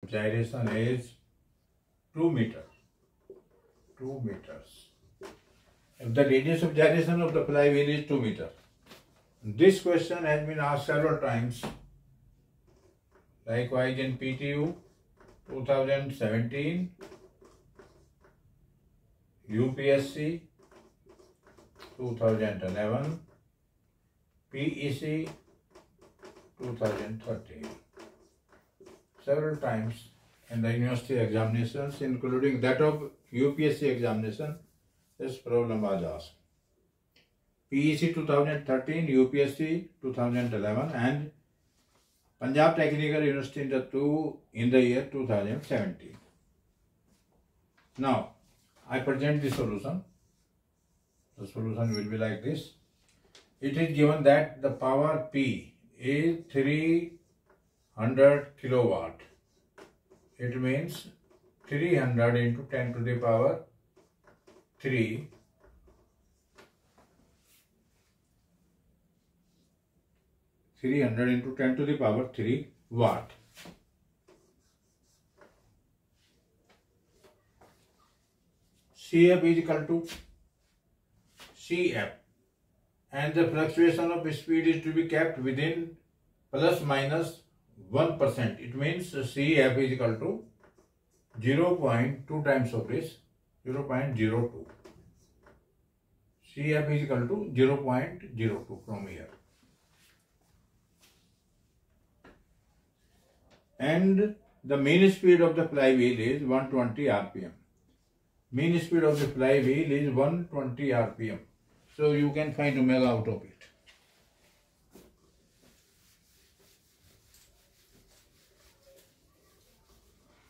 gyration is 2 meters. 2 meters. If the radius of gyration of the flywheel is 2 meters. This question has been asked several times. Likewise in PTU 2017, UPSC 2011, PEC 2013. Several times in the university examinations, including that of UPSC examination, this problem was asked. PEC 2013, UPSC 2011 and Punjab Technical University in the year 2017. Now, I present the solution. The solution will be like this. It is given that the power P is 300 kilowatt. It means 300 into 10 to the power 3 300 into 10 to the power 3 watt. CF is equal to CF and the fluctuation of speed is to be kept within plus minus 1%. It means CF is equal to 0.2 times of this, 0.02. CF is equal to 0.02 from here. And the mean speed of the flywheel is 120 rpm. Mean speed of the flywheel is 120 rpm. So you can find omega out of it.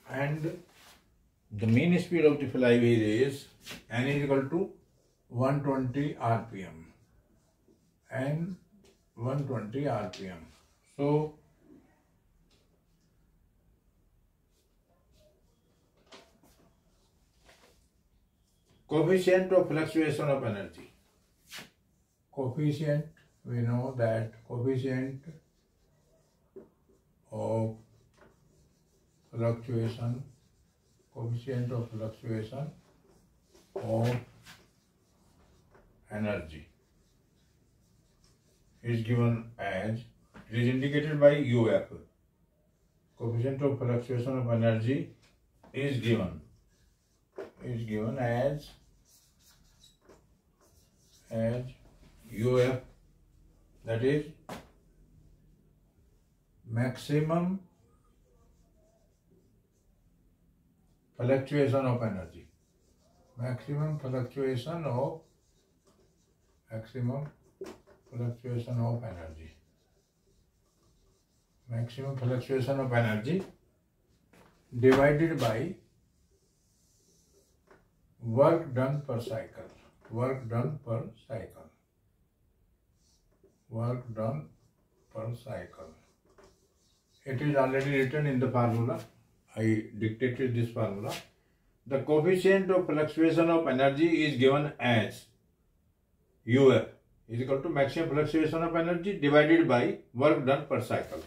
And the mean speed of the flywheel is n is equal to 120 rpm. N 120 rpm. So coefficient of fluctuation of energy. Coefficient, we know that coefficient of fluctuation of energy is given as, it is indicated by UF. Coefficient of fluctuation of energy is given as UF, that is maximum fluctuation of energy. Maximum fluctuation of energy. Maximum fluctuation of energy divided by work done per cycle. Work done per cycle. It is already written in the formula. I dictated this formula. The coefficient of fluctuation of energy is given as UF is equal to maximum fluctuation of energy divided by work done per cycle.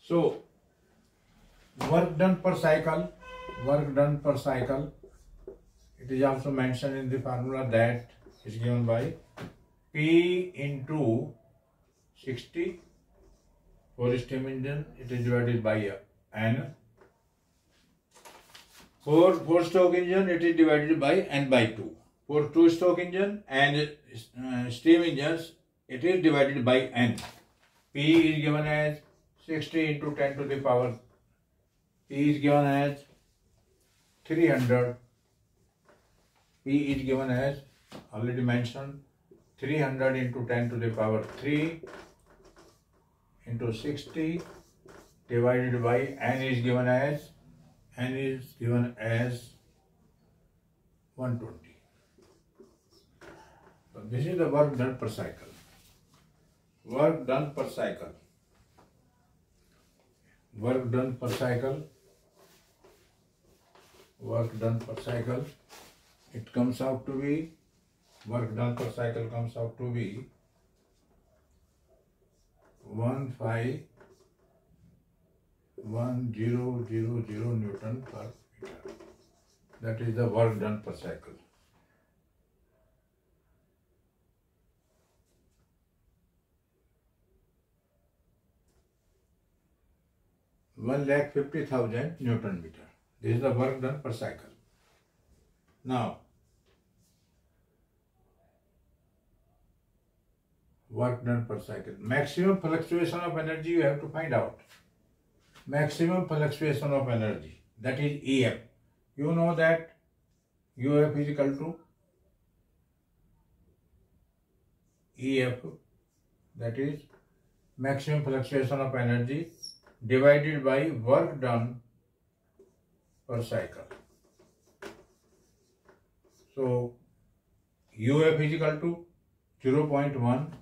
So, work done per cycle, it is also mentioned in the formula that is given by P into 60. For steam engine, it is divided by N. For 4-stroke engine, it is divided by N by 2. For 2-stroke engine and steam engines, it is divided by N. P is given as 60 into 10 to the power. P is given as 300. P is given as, already mentioned, 300 into 10 to the power 3 into 60 divided by N is given as 120. So this is the work done per cycle. Work done per cycle. It comes out to be, work done per cycle comes out to be 15 1000 Newton per meter. That is the work done per cycle. One lakh 50,000 Newton meter. This is the work done per cycle. Now, work done per cycle. Maximum fluctuation of energy you have to find out. Maximum fluctuation of energy, that is EF. You know that UF is equal to EF, that is maximum fluctuation of energy divided by work done per cycle. So UF is equal to 0.1.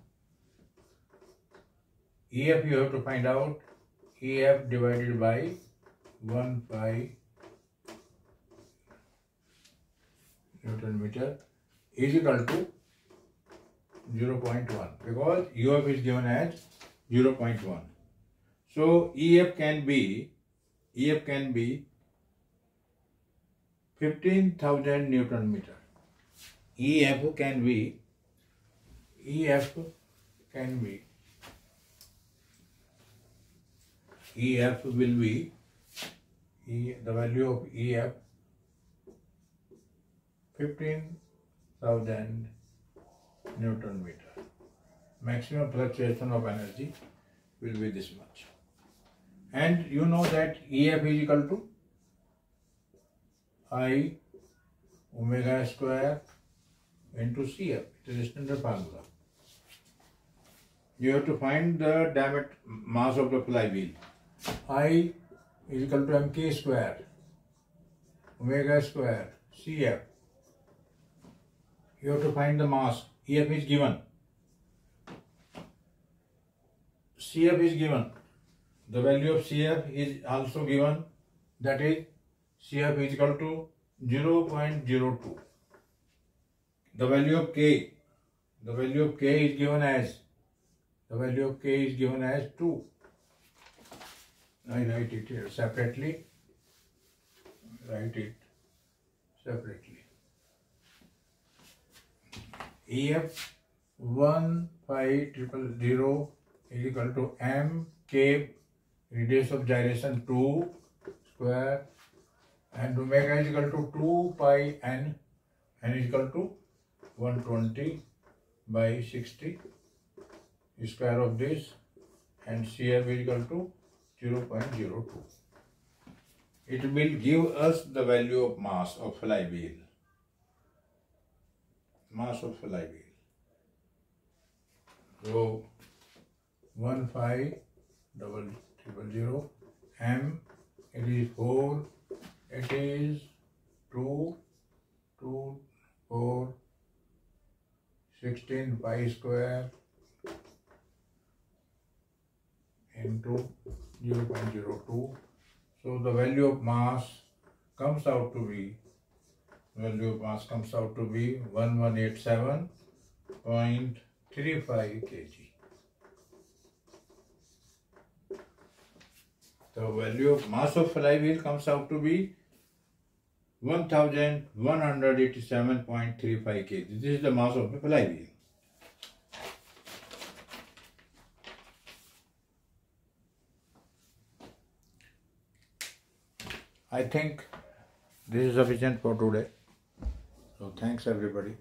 EF you have to find out. EF divided by 1 pi Newton meter is equal to 0.1 because UF is given as 0.1. So EF can be 15,000 Newton meter. EF will be the value of EF 15,000 Newton meter. Maximum fluctuation of energy will be this much. And you know that EF is equal to I omega square into CF. It is a standard formula. You have to find the diameter mass of the flywheel. I is equal to mk square omega square CF. You have to find the mass. EF is given. CF is given. The value of CF is also given. That is CF is equal to 0.02. The value of K is given as 2. I write it here separately. EF 15000 is equal to m k radius of gyration 2 square and omega is equal to 2 pi n is equal to 120 by 60 square of this, and CF is equal to 0.02. It will give us the value of mass of flywheel. So 15000 m, it is 4, it is 2, 4, 16 pi square into 0.02. So the value of mass comes out to be 1187.35 kg. The value of mass of flywheel comes out to be 1187.35 kg. This is the mass of the flywheel. I think this is sufficient for today. So thanks everybody.